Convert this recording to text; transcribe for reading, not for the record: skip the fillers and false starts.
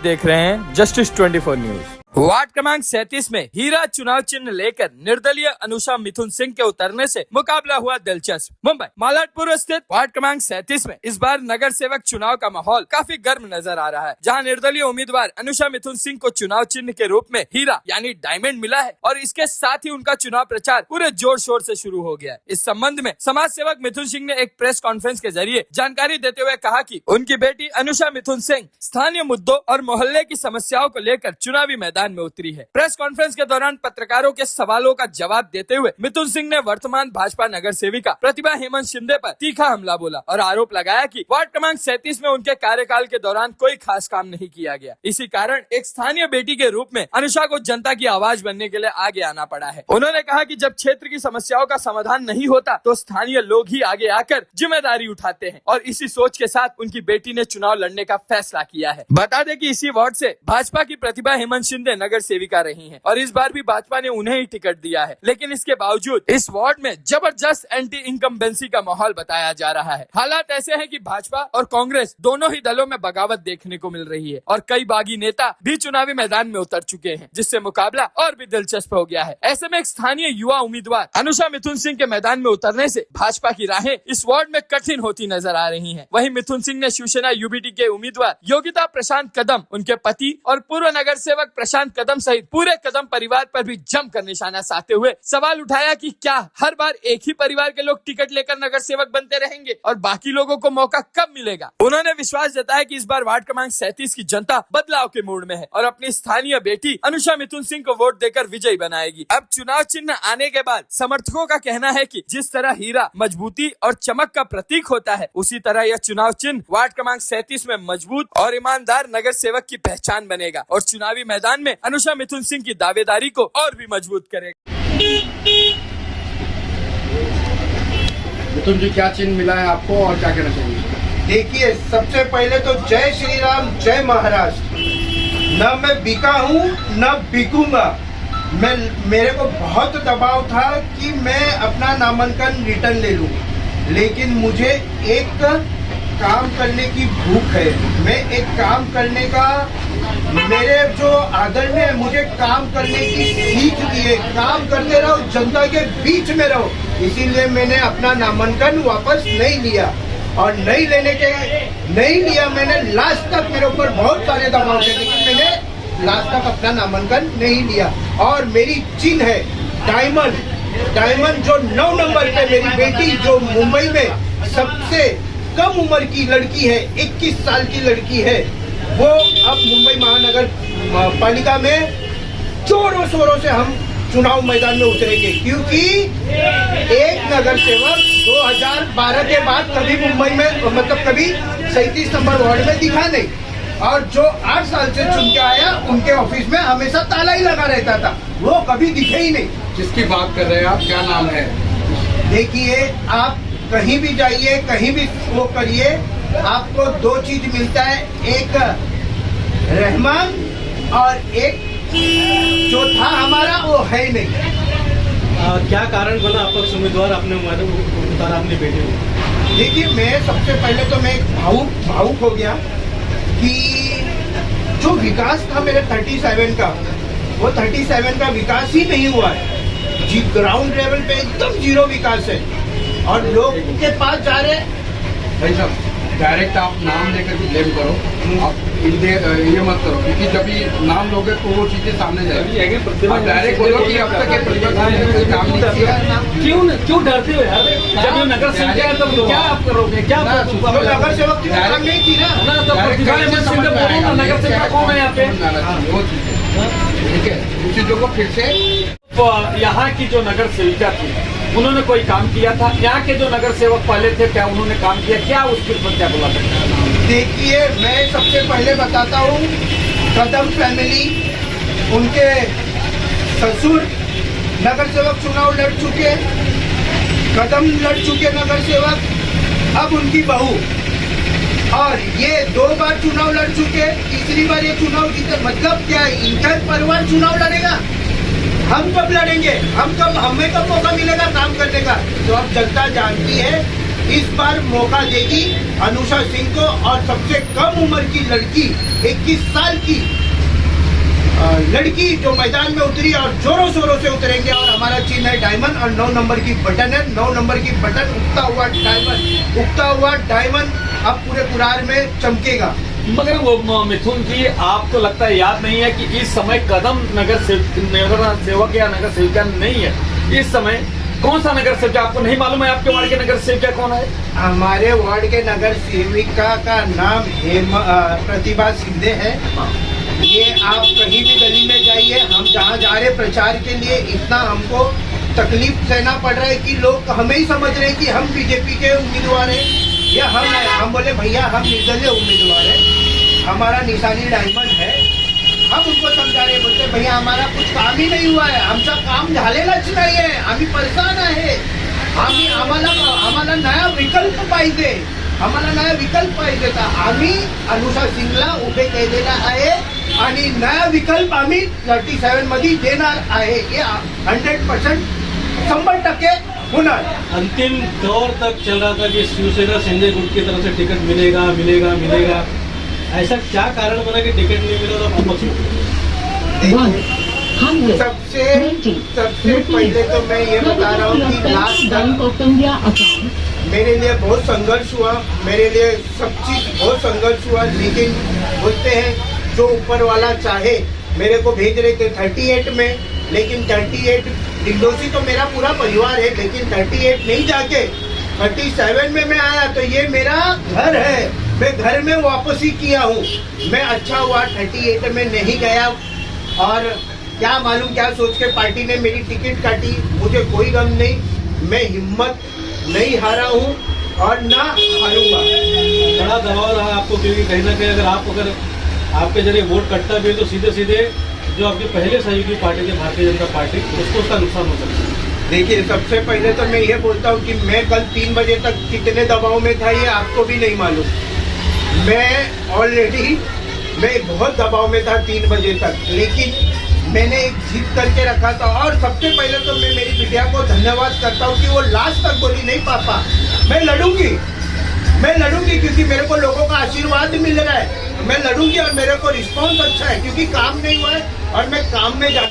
देख रहे हैं जस्टिस 24 न्यूज। वार्ड क्रमांक 37 में हीरा चुनाव चिन्ह लेकर निर्दलीय अनुषा मिथुन सिंह के उतरने से मुकाबला हुआ दिलचस्प। मुंबई मालाडपुर स्थित वार्ड क्रमांक 37 में इस बार नगर सेवक चुनाव का माहौल काफी गर्म नजर आ रहा है, जहां निर्दलीय उम्मीदवार अनुषा मिथुन सिंह को चुनाव चिन्ह के रूप में हीरा यानी डायमंड मिला है और इसके साथ ही उनका चुनाव प्रचार पूरे जोर शोर से शुरू हो गया है। इस संबंध में समाज सेवक मिथुन सिंह ने एक प्रेस कॉन्फ्रेंस के जरिए जानकारी देते हुए कहा कि उनकी बेटी अनुषा मिथुन सिंह स्थानीय मुद्दों और मोहल्ले की समस्याओं को लेकर चुनावी मैदान में उतरी है। प्रेस कॉन्फ्रेंस के दौरान पत्रकारों के सवालों का जवाब देते हुए मिथुन सिंह ने वर्तमान भाजपा नगर सेविका प्रतिभा हेमंत शिंदे पर तीखा हमला बोला और आरोप लगाया कि वार्ड क्रमांक 37 में उनके कार्यकाल के दौरान कोई खास काम नहीं किया गया। इसी कारण एक स्थानीय बेटी के रूप में अनुषा को जनता की आवाज बनने के लिए आगे आना पड़ा है। उन्होंने कहा कि जब क्षेत्र की समस्याओं का समाधान नहीं होता तो स्थानीय लोग ही आगे आकर जिम्मेदारी उठाते हैं और इसी सोच के साथ उनकी बेटी ने चुनाव लड़ने का फैसला किया है। बता दें कि इसी वार्ड से भाजपा की प्रतिभा हेमंत शिंदे नगर सेविका रही हैं और इस बार भी भाजपा ने उन्हें ही टिकट दिया है, लेकिन इसके बावजूद इस वार्ड में जबरदस्त एंटी इनकम्बेंसी का माहौल बताया जा रहा है। हालात ऐसे हैं कि भाजपा और कांग्रेस दोनों ही दलों में बगावत देखने को मिल रही है और कई बागी नेता भी चुनावी मैदान में उतर चुके हैं, जिससे मुकाबला और भी दिलचस्प हो गया है। ऐसे में एक स्थानीय युवा उम्मीदवार अनुषा मिथुन सिंह के मैदान में उतरने से भाजपा की राहें इस वार्ड में कठिन होती नजर आ रही है। वहीं मिथुन सिंह ने शिवसेना यूबीटी के उम्मीदवार योगिता प्रशांत कदम, उनके पति और पूर्व नगर सेवक प्रशांत कदम सहित पूरे कदम परिवार पर भी जमकर निशाना साधते हुए सवाल उठाया कि क्या हर बार एक ही परिवार के लोग टिकट लेकर नगर सेवक बनते रहेंगे और बाकी लोगों को मौका कब मिलेगा। उन्होंने विश्वास जताया कि इस बार वार्ड क्रमांक 37 की जनता बदलाव के मूड में है और अपनी स्थानीय बेटी अनुषा मिथुन सिंह को वोट देकर विजयी बनाएगी। अब चुनाव चिन्ह आने के बाद समर्थकों का कहना है कि जिस तरह हीरा मजबूती और चमक का प्रतीक होता है, उसी तरह यह चुनाव चिन्ह वार्ड क्रमांक 37 में मजबूत और ईमानदार नगर सेवक की पहचान बनेगा और चुनावी मैदान में अनुषा मिथुन सिंह की दावेदारी को और भी मजबूत करेगा। मिथुन जी, क्या चिन्ह मिला है आपको और क्या कहना चाहिए? देखिए, सबसे पहले तो जय श्री राम, जय महाराष्ट्र। न मैं बिका हूँ न बिकूंगा। मेरे को बहुत दबाव था कि मैं अपना नामांकन रिटर्न ले लूँ, लेकिन मुझे एक काम करने की भूख है। मैं एक काम करने का, मेरे जो आदरणीय है, मुझे काम करने की सीख दी है। काम करते रहो, जनता के बीच में रहो। इसीलिए मैंने अपना नामांकन वापस नहीं लिया और नहीं लिया मैंने लास्ट तक। मेरे ऊपर बहुत सारे दबाव थे, लेकिन मैंने लास्ट तक अपना नामांकन नहीं लिया। और मेरी चिन्ह है डायमंड जो 9 नंबर पे मेरी बेटी, जो मुंबई में सबसे कम उम्र की लड़की है, 21 साल की लड़की है, वो अब मुंबई महानगर पालिका में जोरों शोरों से हम चुनाव मैदान में उतरेंगे, क्योंकि एक नगर सेवक 2012 के बाद कभी मुंबई में, मतलब कभी 37 नंबर वार्ड में दिखा नहीं, और जो 8 साल से चुन के आया उनके ऑफिस में हमेशा ताला ही लगा रहता था, वो कभी दिखे ही नहीं। किसकी बात कर रहे हैं आप? क्या नाम है? देखिए, आप कहीं भी जाइए, कहीं भी वो करिए, आपको 2 चीज मिलता है, एक रहमान और एक जो था हमारा वो है नहीं। क्या कारण बना अपक्ष उम्मीदवार अपने उतारा अपनी बेटी को? देखिए, मैं सबसे पहले तो मैं भावुक हो गया कि जो विकास था मेरे 37 का, वो 37 का विकास ही नहीं हुआ है जी। ग्राउंड लेवल पे एकदम 0 विकास है और लोग के पास जा रहे हैं। भाई साहब, डायरेक्ट आप नाम लेकर के ब्लेम करो, आप ये मत करो, क्योंकि जब ये नाम लोगे तो वो चीजें सामने जाएगी। आप डायरेक्ट बोलो कि अब तक ये प्रतिभा ने कोई काम नहीं किया। क्यों डरते हो यार? जब ये नगर सेवक है तब क्या आप करोगे? क्या नगर सेवक की काम नहीं की ना, नगर सेवक कौन है यहाँ पे? वो ठीक है, उन चीजों को फिर से यहाँ की जो नगर सेविका थी, उन्होंने कोई काम किया था? यहाँ के जो नगर सेवक पहले थे, क्या उन्होंने काम किया? क्या उसके ऊपर क्या बोला सकते हैं? देखिए, मैं सबसे पहले बताता हूँ, कदम फैमिली, उनके ससुर नगर सेवक चुनाव लड़ चुके, कदम लड़ चुके नगर सेवक, अब उनकी बहू, और ये 2 बार चुनाव लड़ चुके, तीसरी बार ये चुनाव जीते। मतलब क्या, इनका परिवार चुनाव लड़ेगा? हम कब लड़ेंगे? हमें कब मौका मिलेगा काम करने का? तो अब जनता जानती है इस बार मौका देगी अनुषा सिंह को, और सबसे कम उम्र की लड़की 21 साल की लड़की जो मैदान में उतरी और जोरों शोरों से उतरेंगे। और हमारा चिन्ह है डायमंड और 9 नंबर की बटन है। 9 नंबर की बटन उगता हुआ डायमंड अब पूरे पुरार में चमकेगा। मगर वो मिथुन जी, आपको लगता है याद नहीं है कि इस समय कदम नगर सेवक या नगर सेविका नहीं है। इस समय कौन सा नगर सेविका आपको नहीं मालूम है? आपके वार्ड के नगर सेविका कौन है? हमारे वार्ड के नगर सेविका का नाम प्रतिभा सिंधे है। ये आप कहीं भी गली में जाइए, हम जहाँ जा रहे प्रचार के लिए, इतना हमको तकलीफ सहना पड़ रहा है कि लोग हमें ही समझ रहे हैं कि हम बीजेपी के उम्मीदवार हैं या हम हैं। हम बोले भैया हम निर्दलीय उम्मीदवार हैं, हमारा निशानी डायमंड है। हम उनको समझा रहे, बोलते भैया हमारा कुछ काम ही नहीं हुआ है, आमचा काम झालेलाच नाही आहे, आम्ही परेशान आहे, आम्हाला नया विकल्प पाहिजे, आम्हाला नया विकल्प पाहिजे। तर आम्ही अनुषा सिंगला उभे केलेला आहे आणि नया विकल्प आम्ही 37 मध्ये देणार आहे। ये 100% 100% होणार। अंतिम दौर तक चल रहा था कि शिवसेना संजय गुट की तरफ से टिकट मिलेगा। ऐसा क्या कारण बना कि टिकट नहीं मिला? तो आपको सबसे पहले तो मैं ये बता रहा हूँ कि लास्ट तक मेरे लिए बहुत संघर्ष हुआ, मेरे लिए सब चीज बहुत संघर्ष हुआ। लेकिन बोलते हैं जो ऊपर वाला चाहे, मेरे को भेज रहे थे 38 में, लेकिन 38 डिंडोसी तो मेरा पूरा परिवार है, लेकिन 38 नहीं जाके 37 में मैं आया। तो ये मेरा घर है, मैं घर में वापसी किया हूँ। मैं अच्छा हुआ 38 में नहीं गया, और क्या मालूम क्या सोच के पार्टी ने मेरी टिकट काटी। मुझे कोई गम नहीं, मैं हिम्मत नहीं हारा हूँ और ना हारूंगा। बड़ा दबाव रहा आपको, क्योंकि कहीं ना कहीं अगर आपके जरिए वोट कटता भी है तो सीधे सीधे जो आपके पहले सहयोगी पार्टी थी भारतीय जनता पार्टी, उसका नुकसान हो सकता है। देखिए, सबसे पहले तो मैं ये बोलता हूँ कि मैं कल 3 बजे तक कितने दबाव में था ये आपको भी नहीं मालूम। मैं बहुत दबाव में था 3 बजे तक, लेकिन मैंने एक जीत करके रखा था। और सबसे पहले तो मैं मेरी बिटिया को धन्यवाद करता हूँ कि वो लास्ट तक बोली नहीं पापा मैं लड़ूंगी, क्योंकि मेरे को लोगों का आशीर्वाद मिल रहा है, मैं लड़ूंगी। और मेरे को रिस्पॉन्स अच्छा है, क्योंकि काम नहीं हुआ है और मैं काम में